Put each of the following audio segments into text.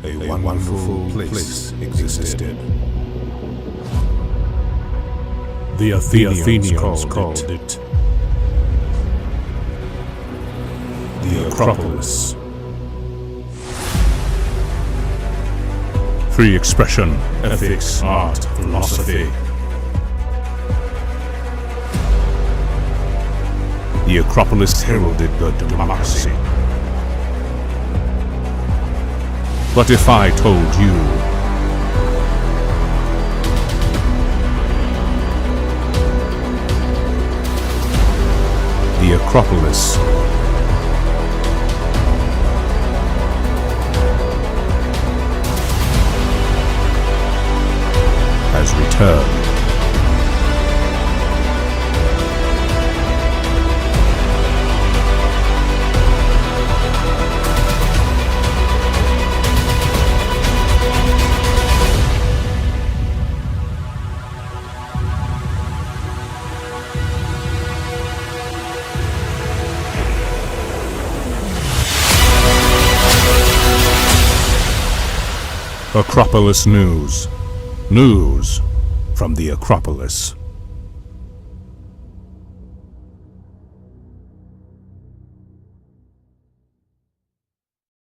a wonderful place existed. The Athenians called it The Acropolis. free expression, ethics, art, philosophy. The Acropolis heralded the democracy. But if I told you the Acropolis has returned. Acropolis News. News from the Acropolis.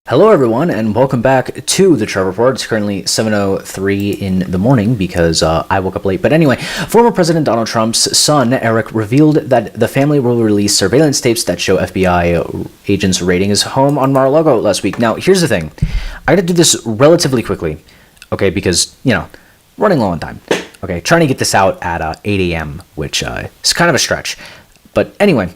Hello everyone, and welcome back to the Trevor Report. It's currently 7:03 in the morning because I woke up late. But anyway, former President Donald Trump's son, Eric, revealed that the family will release surveillance tapes that show FBI agents raiding his home on Mar-a-Lago last week. Now, here's the thing. I got to do this relatively quickly, okay, because, running low on time. Okay, trying to get this out at 8 a.m., which is kind of a stretch. But anyway,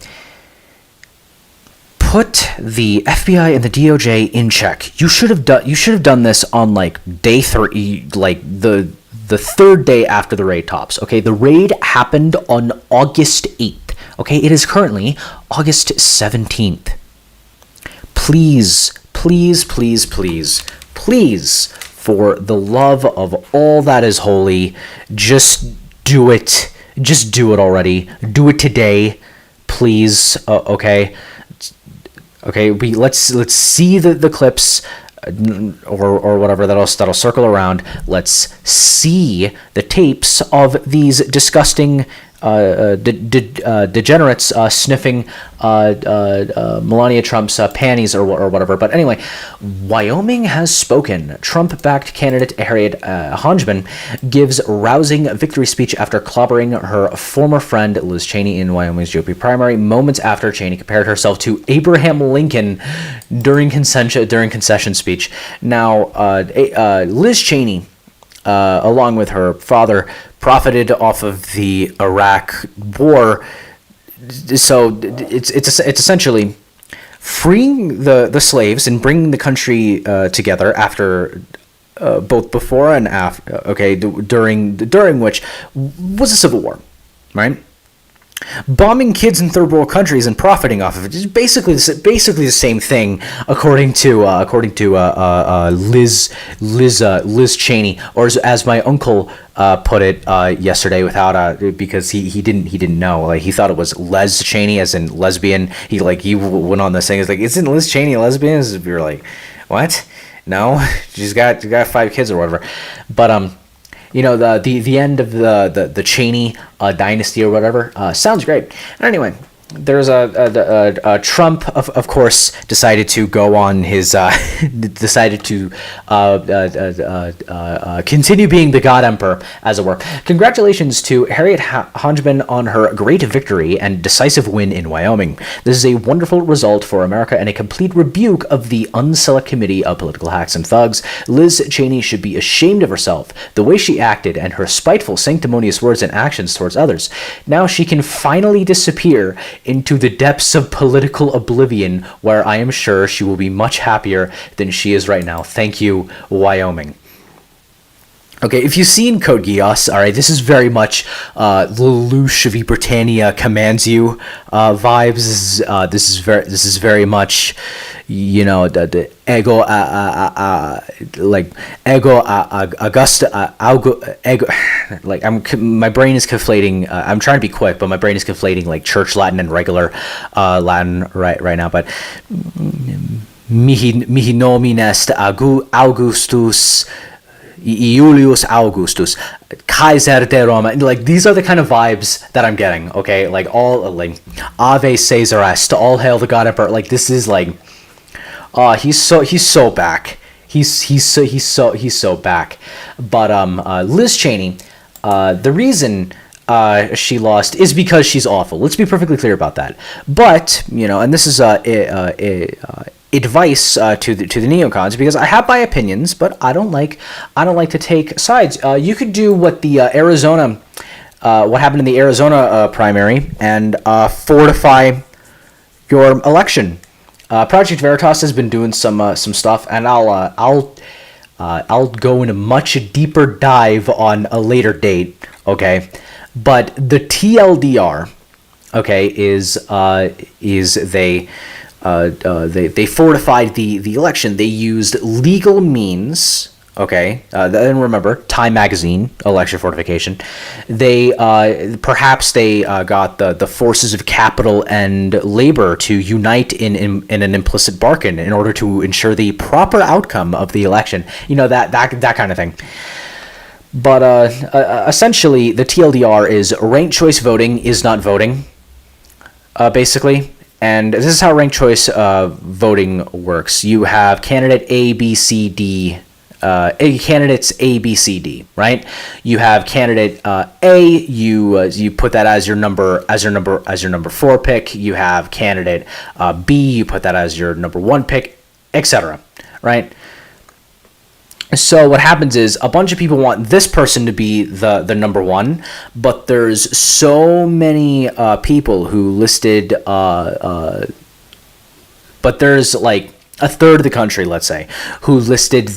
put the FBI and the DOJ in check. You should have done this on day 3, the third day after the raid tops. Okay, the raid happened on August 8th. Okay, it is currently August 17th. Please, please, please, please, please, for the love of all that is holy, just do it. Just do it already. Do it today, please. Okay. Okay. Let's see the clips, or whatever that'll circle around. Let's see the tapes of these disgusting degenerates sniffing Melania Trump's panties or whatever. But anyway, Wyoming has spoken. Trump-backed candidate Harriet Hageman gives rousing victory speech after clobbering her former friend Liz Cheney in Wyoming's GOP primary, moments after Cheney compared herself to Abraham Lincoln during concession speech. Now, Liz Cheney, along with her father, profited off of the Iraq War. So it's essentially freeing the slaves and bringing the country together after both before and after. Okay, during which was a civil war, right? Bombing kids in third world countries and profiting off of it is basically the same thing, according to Liz Cheney, or as my uncle put it yesterday, because he didn't know, he thought it was Les Cheney, as in lesbian. He went on this thing. It's like, isn't Liz Cheney a lesbian? We were like, what? No, she's got 5 kids or whatever. But the end of the Cheney dynasty or whatever sounds great. And anyway, there's a Trump, of course, decided to go on his continue being the God Emperor, as it were. Congratulations to Harriet Hageman on her great victory and decisive win in Wyoming. This is a wonderful result for America and a complete rebuke of the unselect committee of political hacks and thugs. Liz Cheney should be ashamed of herself, the way she acted, and her spiteful, sanctimonious words and actions towards others. Now she can finally disappear into the depths of political oblivion, where I am sure she will be much happier than she is right now. Thank you, Wyoming. Okay, if you've seen Code Geass, all right, this is very much Lelouch v. Britannia commands you vibes. This is very much, the ego, ego Augusta, ego. My brain is conflating. I'm trying to be quick, but my brain is conflating church Latin and regular Latin right now. But mihi nomen est Augustus Iulius Augustus, Kaiser de Roma. Like, these are the kind of vibes that I'm getting. Okay, like all like Ave Caesar est, all hail the God Emperor. Like, this is like, he's so back. He's so back. But Liz Cheney, the reason she lost is because she's awful. Let's be perfectly clear about that. But, you know, and this is advice to the neocons, because I have my opinions, but I don't like to take sides. You could do what the what happened in the Arizona primary and fortify your election. Project Veritas has been doing some stuff, and I'll go in a much deeper dive on a later date. Okay, but the TLDR, okay, is they fortified the election. They used legal means. Okay, and remember, Time Magazine, election fortification. They perhaps got the forces of capital and labor to unite in an implicit bargain in order to ensure the proper outcome of the election. You know, that kind of thing. But essentially, the TLDR is ranked choice voting is not voting, basically. And this is how ranked choice voting works. You have candidate A, B, C, D. Candidates A, B, C, D, right? You have candidate A. You put that as your number 4 pick. You have candidate B. You put that as your number 1 pick, etc. Right? So what happens is a bunch of people want this person to be the number 1, but there's so many people who listed, but there's like a third of the country, let's say, who listed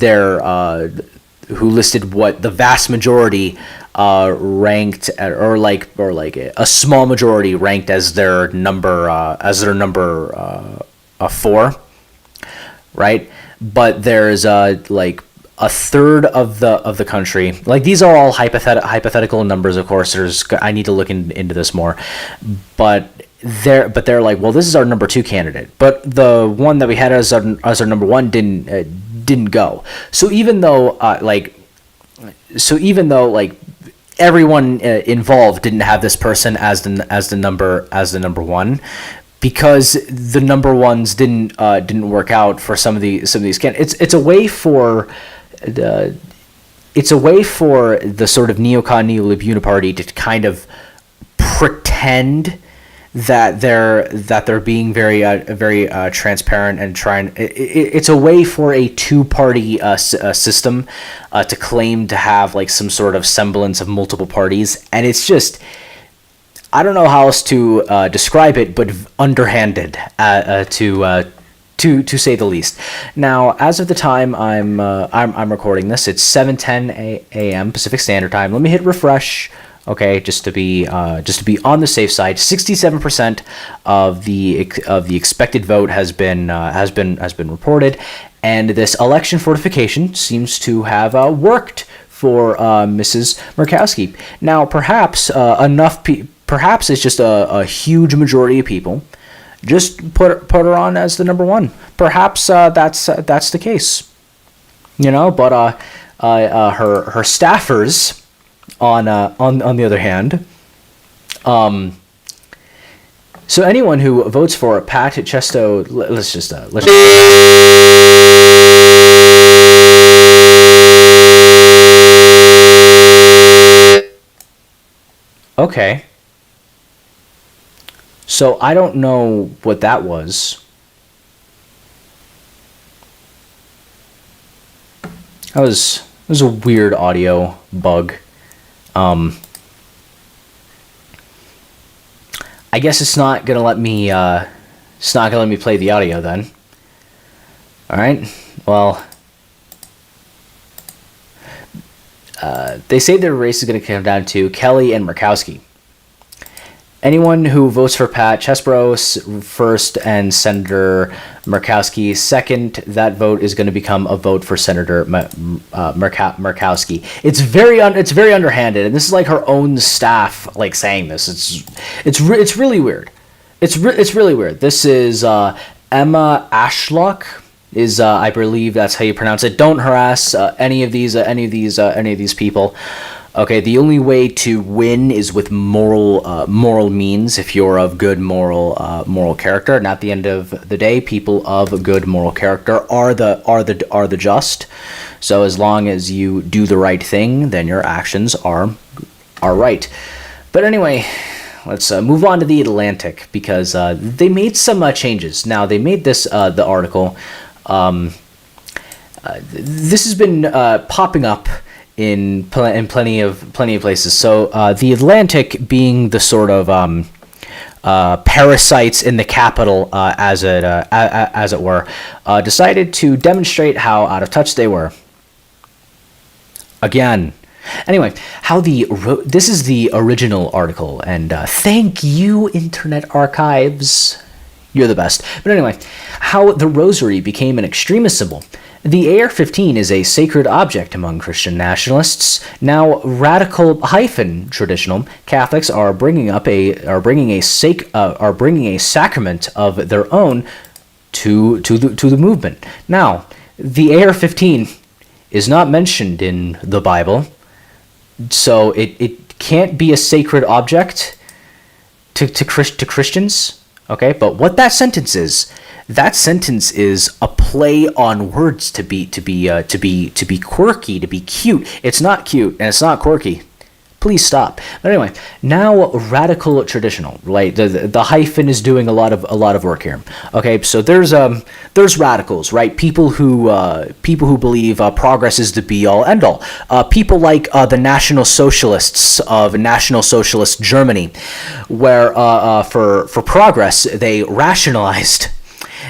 what the vast majority ranked at, or like a small majority ranked as their number 4, right? But there's like a third of the country, like, these are all hypothetical numbers, of course. I need to look into this more, but they're like, well, this is our number 2 candidate, but the one that we had as our number 1 didn't go. So even though everyone involved didn't have this person as the number 1, because the number 1s didn't work out for some of these candidates. It's a way for the sort of neocon neolib uniparty to kind of pretend that they're being very transparent and trying. It's a way for a 2-party system to claim to have like some sort of semblance of multiple parties, and it's just, I don't know how else to describe it, but underhanded to say the least. Now, as of the time I'm recording this, it's 7:10 a.m. Pacific Standard Time. Let me hit refresh. Okay, just to be on the safe side. 67% of the expected vote has been reported, and this election fortification seems to have worked for Mrs. Murkowski. Now, perhaps perhaps it's just a huge majority of people just put her on as the number 1. Perhaps that's the case, you know. But her staffers, on the other hand, so anyone who votes for Pat Chesto, let's okay. So I don't know what that was. That was a weird audio bug. I guess it's not gonna let me play the audio then. All right. Well, they say their race is gonna come down to Kelly and Murkowski. Anyone who votes for Pat Chesbro first and Senator Murkowski second, that vote is going to become a vote for Senator Murkowski. It's very underhanded, and this is like her own staff like saying this. It's really weird. It's really weird. This is Emma Ashlock. is I believe that's how you pronounce it. Don't harass any of these people. Okay, the only way to win is with moral means. If you're of good moral character, and at the end of the day, people of good moral character are the just. So as long as you do the right thing, then your actions are right. But anyway, let's move on to the Atlantic, because they made some changes. Now they made this the article. This has been popping up in plenty of places. So the Atlantic, being the sort of parasites in the capital, as it were, decided to demonstrate how out of touch they were. Again. Anyway, this is the original article, and thank you, Internet Archives. You're the best. But anyway, how the rosary became an extremist symbol. The AR-15 is a sacred object among Christian nationalists. Now, radical traditional Catholics are bringing a sacrament of their own to the movement. Now, the AR-15 is not mentioned in the Bible, so it can't be a sacred object to Christians. Okay, but what that sentence is a play on words to be quirky, to be cute. It's not cute and it's not quirky. Please stop. But anyway, now radical traditional, right? The hyphen is doing a lot of work here. Okay, so there's radicals, right? People who believe progress is the be all end all. People like the National Socialists of National Socialist Germany, where for progress they rationalized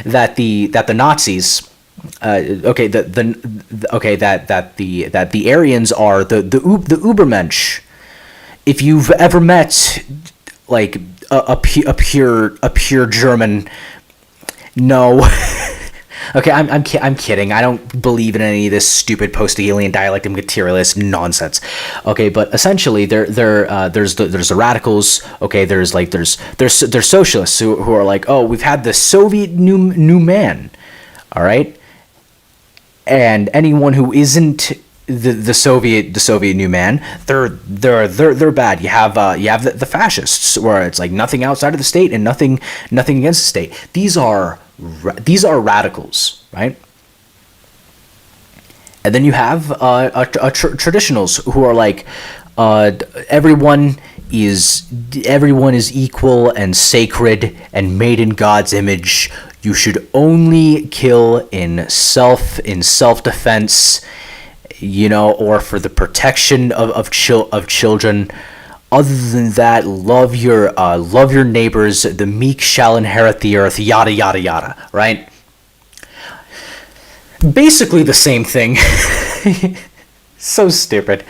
that the Nazis. That the Aryans are the Ubermensch. If you've ever met like a pure German, no. Okay, I'm kidding. I don't believe in any of this stupid post-alien dialectic materialist nonsense. Okay, but essentially there's the radicals. Okay, there's socialists who are like, oh, we've had the Soviet new man. All right, and anyone who isn't the Soviet new man, they're bad. You have the fascists, where it's like nothing outside of the state and nothing against the state. These are radicals, right? And then you have traditionals who are like everyone is equal and sacred and made in God's image. You should only kill in self-defense, or for the protection of children. Other than that, love your neighbors. The meek shall inherit the earth. Yada yada yada. Right? Basically the same thing. So stupid.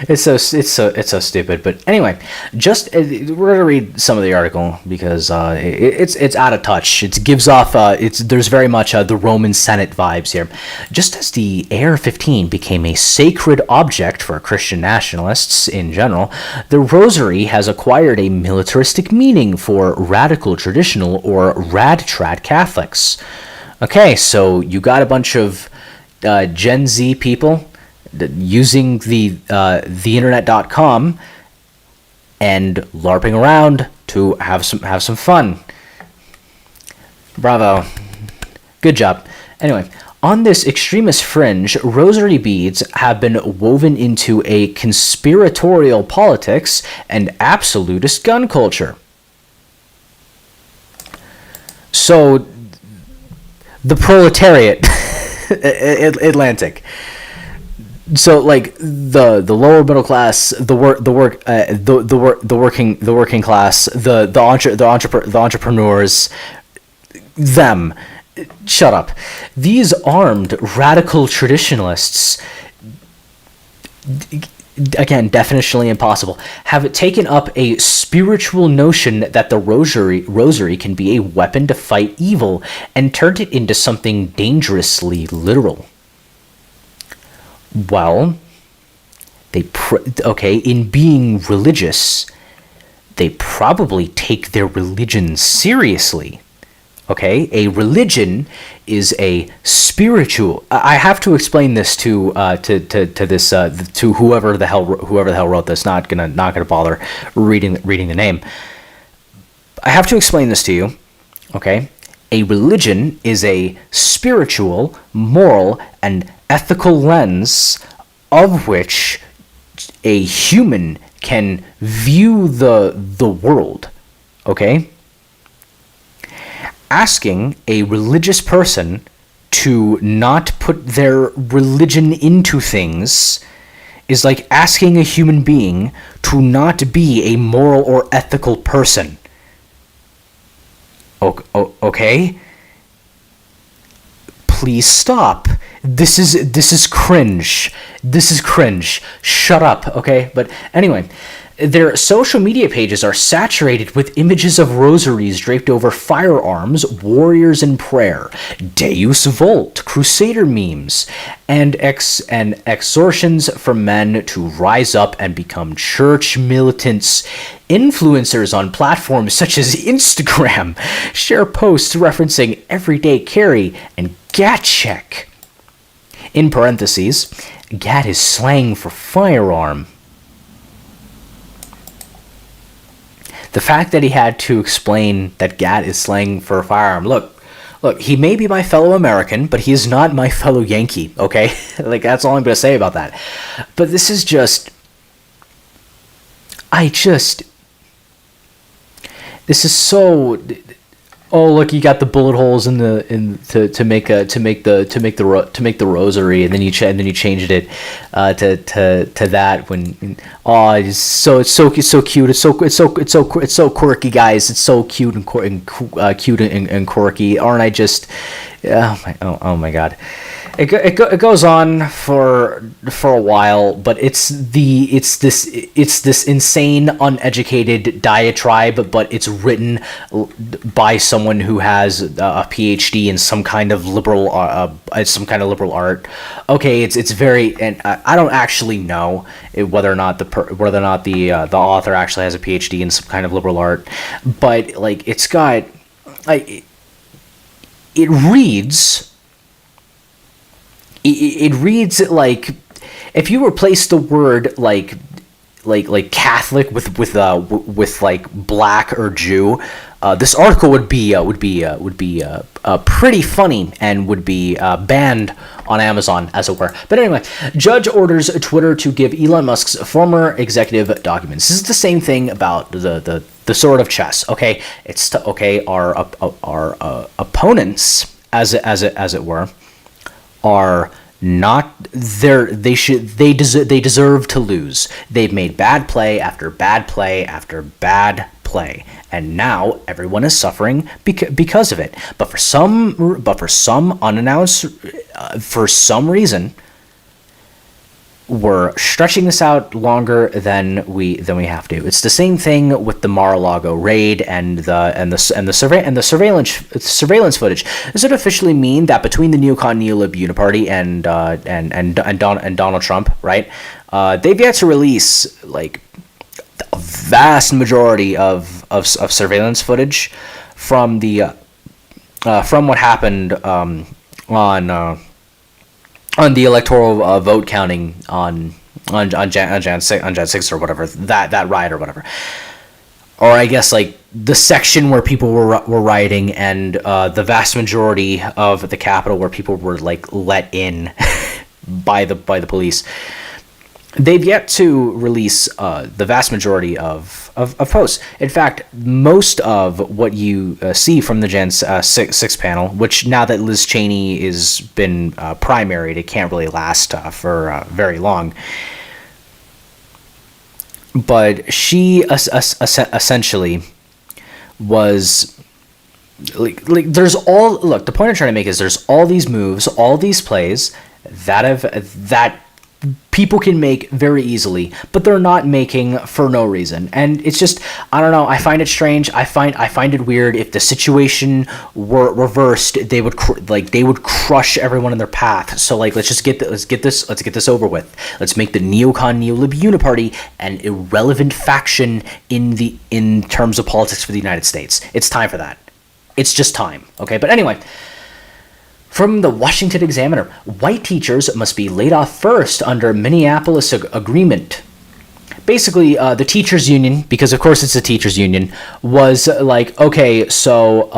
It's so stupid. But anyway, we're gonna read some of the article because it's out of touch. It gives off there's very much the Roman Senate vibes here. Just as the AR-15 became a sacred object for Christian nationalists in general, the rosary has acquired a militaristic meaning for radical traditional or rad-trad Catholics. Okay, so you got a bunch of Gen Z people using the internet.com and LARPing around to have some fun. Bravo. Good job. Anyway, on this extremist fringe, rosary beads have been woven into a conspiratorial politics and absolutist gun culture. So, the proletariat, Atlantic. So, like the lower middle class, the working class, the entrepreneurs, them. Shut up. These armed radical traditionalists, again, definitionally impossible, have taken up a spiritual notion that the rosary can be a weapon to fight evil and turned it into something dangerously literal. Well, in being religious, they probably take their religion seriously. Okay, a religion is a spiritual. I have to explain this to whoever the hell wrote this. Not gonna bother reading the name. I have to explain this to you. Okay, a religion is a spiritual, moral, and ethical lens of which a human can view the world. Okay. Asking a religious person to not put their religion into things is like asking a human being to not be a moral or ethical person. Okay? Please stop. This is cringe. This is cringe. Shut up, okay? But anyway, their social media pages are saturated with images of rosaries draped over firearms, warriors in prayer, Deus Vult, Crusader memes, and exhortations for men to rise up and become church militants. Influencers on platforms such as Instagram share posts referencing everyday carry and gat check. In parentheses, gat is slang for firearm. The fact that he had to explain that gat is slang for a firearm. Look, he may be my fellow American, but he is not my fellow Yankee, okay? Like, that's all I'm going to say about that. But this is just... This is so... Oh, look, you got the bullet holes to make the rosary, and then you changed it to that when it's so cute, it's so quirky, guys. It's so cute and quirky. Aren't I just? Oh my God. It goes on for a while, but it's this insane, uneducated diatribe, but it's written by someone who has a PhD in some kind of liberal art. Okay, it's very, and I don't actually know whether or not the author actually has a PhD in some kind of liberal art, but like it's got like it reads. It reads like if you replace the word like Catholic with like black or Jew, this article would be pretty funny and would be banned on Amazon, as it were. But anyway, judge orders Twitter to give Elon Musk's former executive documents. This is the same thing about the sword of chess. Okay, our opponents, as it were, are not there. They deserve to lose. They've made bad play after bad play after bad play, and now everyone is suffering because of it. But for some unannounced, for some reason, we're stretching this out longer than we have to. It's the same thing with the Mar-a-Lago raid and the surveillance footage. Does it officially mean that between the NEOCON Neolib Uniparty and Donald Trump, right? They've yet to release like a vast majority of surveillance footage from what happened on the electoral vote counting on Jan 6 or whatever, that riot or whatever, or I guess like the section where people were rioting, and the vast majority of the Capitol where people were like let in by the police. They've yet to release the vast majority of posts. In fact, most of what you see from the Jan 6 panel, which now that Liz Cheney has been primaried, it can't really last for very long. But she essentially was like there's all, look, the point I'm trying to make is there's all these moves, all these plays that people can make very easily, but they're not making for no reason. And it's just, I don't know, I find it strange. I find it weird. If the situation were reversed, they would crush everyone in their path. So like, let's get this over with. Let's make the NEOCON Neolib Uniparty an irrelevant faction in terms of politics for the United States. It's time for that. It's just time. Okay, but anyway. From the Washington Examiner, white teachers must be laid off first under Minneapolis agreement. Basically, the teachers union, because of course it's a teachers union, was like, okay, so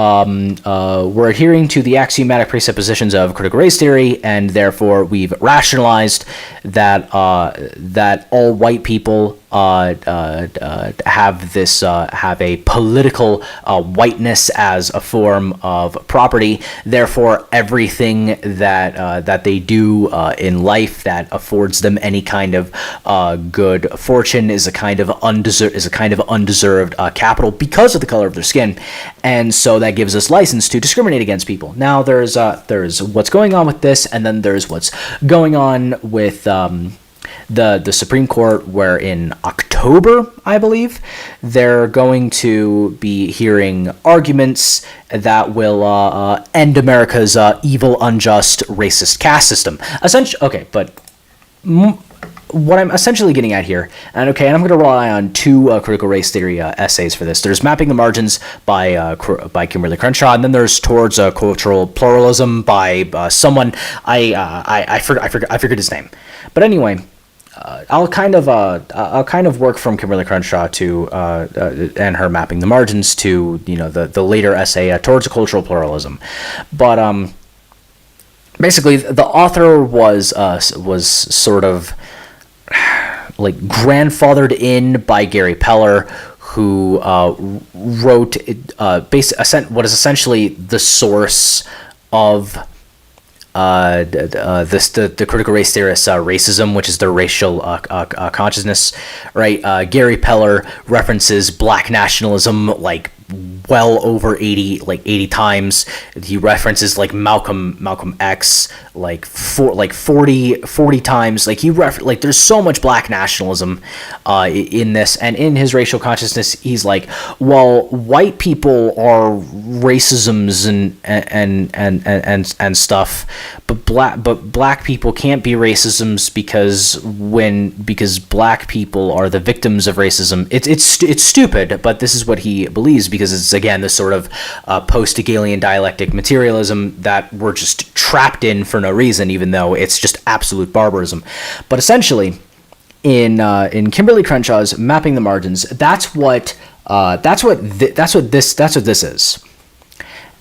we're adhering to the axiomatic presuppositions of critical race theory, and therefore we've rationalized that that all white people have a political whiteness as a form of property. Therefore, everything that they do in life that affords them any kind of good fortune is a kind of undeserved capital because of the color of their skin, and so that gives us license to discriminate against people. Now there's what's going on with this, and then there's what's going on with the Supreme Court, where in October, I believe, they're going to be hearing arguments that will end America's evil, unjust, racist caste system. Okay, but what I'm essentially getting at here, and I'm going to rely on two critical race theory essays for this. There's Mapping the Margins by Kimberly Crenshaw, and then there's Towards Cultural Pluralism by someone I forget his name. But anyway, I'll kind of work from Kimberly Crenshaw to and her Mapping the Margins to the later essay Towards Cultural Pluralism. But basically, the author was sort of like grandfathered in by Gary Peller, who wrote what is essentially the source of the critical race theorists' racism, which is their racial consciousness, right? Gary Peller references black nationalism like well over 80 times. He references like Malcolm X like 40 times. Like there's so much black nationalism in this, and in his racial consciousness, he's like, well, white people are racisms and stuff, but black people can't be racisms because black people are the victims of racism. It's stupid, but this is what he believes, because it's again this sort of post-Hegelian dialectic materialism that we're just trapped in for no reason, even though it's just absolute barbarism. But essentially, in Kimberly Crenshaw's Mapping the Margins, that's what this is,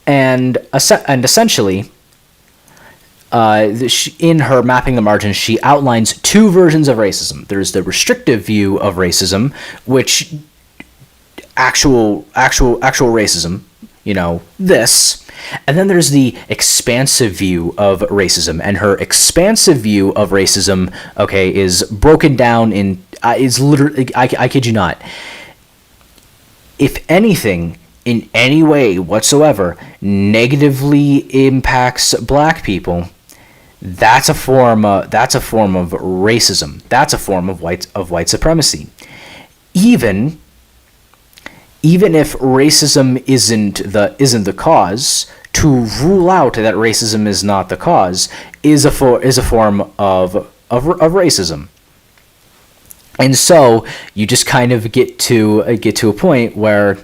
and essentially, in her Mapping the Margins, she outlines two versions of racism. There's the restrictive view of racism, which actual racism, this, and then there's the expansive view of racism, and her expansive view of racism, okay, is broken down in is literally, I kid you not, if anything in any way whatsoever negatively impacts black people, that's a form of racism. That's a form of white supremacy. Even if racism isn't the cause, to rule out that racism is not the cause is a form of racism. And so you just kind of get to a point where,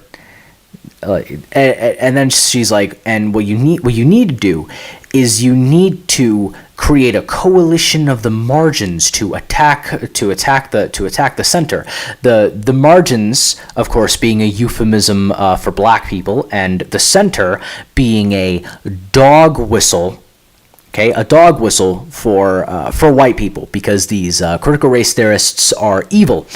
and then she's like, and what you need to do is you need to create a coalition of the margins to attack the center. The margins, of course, being a euphemism for black people, and the center being a dog whistle. Okay, a dog whistle for white people, because these critical race theorists are evil.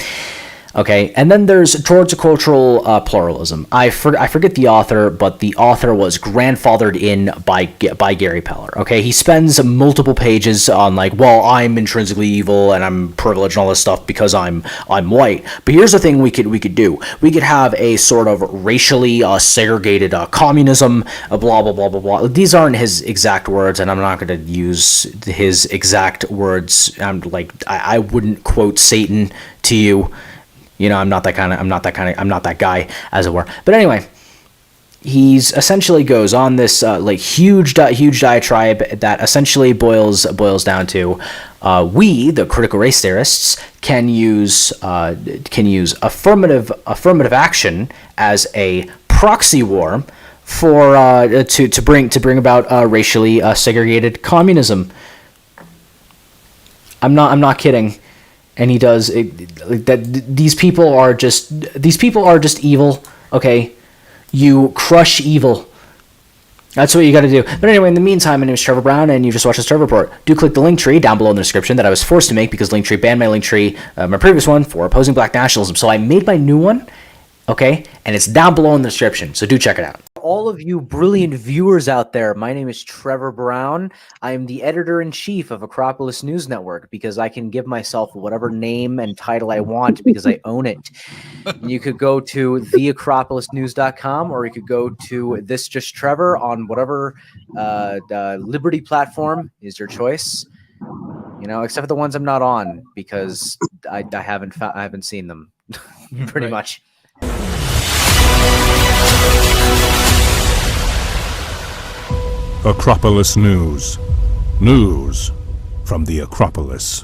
Okay, and then there's Towards Cultural Pluralism. I forget the author, but the author was grandfathered in by Gary Peller. Okay, he spends multiple pages on like, well, I'm intrinsically evil and I'm privileged and all this stuff because I'm white. But here's the thing we could do. We could have a sort of racially segregated communism, blah blah blah blah blah. These aren't his exact words, and I'm not going to use his exact words. I wouldn't quote Satan to you. I'm not that guy, as it were. But anyway, he's essentially goes on this huge diatribe that essentially boils down to we, the critical race theorists, can use affirmative action as a proxy war for to bring about racially segregated communism. I'm not kidding. And he does that. These people are just evil. Okay, you crush evil. That's what you got to do. But anyway, in the meantime, my name is Trevor Brown, and you just watched the Trevor Report. Do click the link tree down below in the description that I was forced to make because Linktree banned my Linktree, my previous one, for opposing black nationalism. So I made my new one, okay? And it's down below in the description, so do check it out. All of you brilliant viewers out there, my name is Trevor Brown. I am the editor-in-chief of Acropolis News Network because I can give myself whatever name and title I want because I own it. You could go to theacropolisnews.com, or you could go to This Just Trevor on whatever Liberty platform is your choice. You know, except for the ones I'm not on because I haven't seen them pretty much. Acropolis News. News from the Acropolis.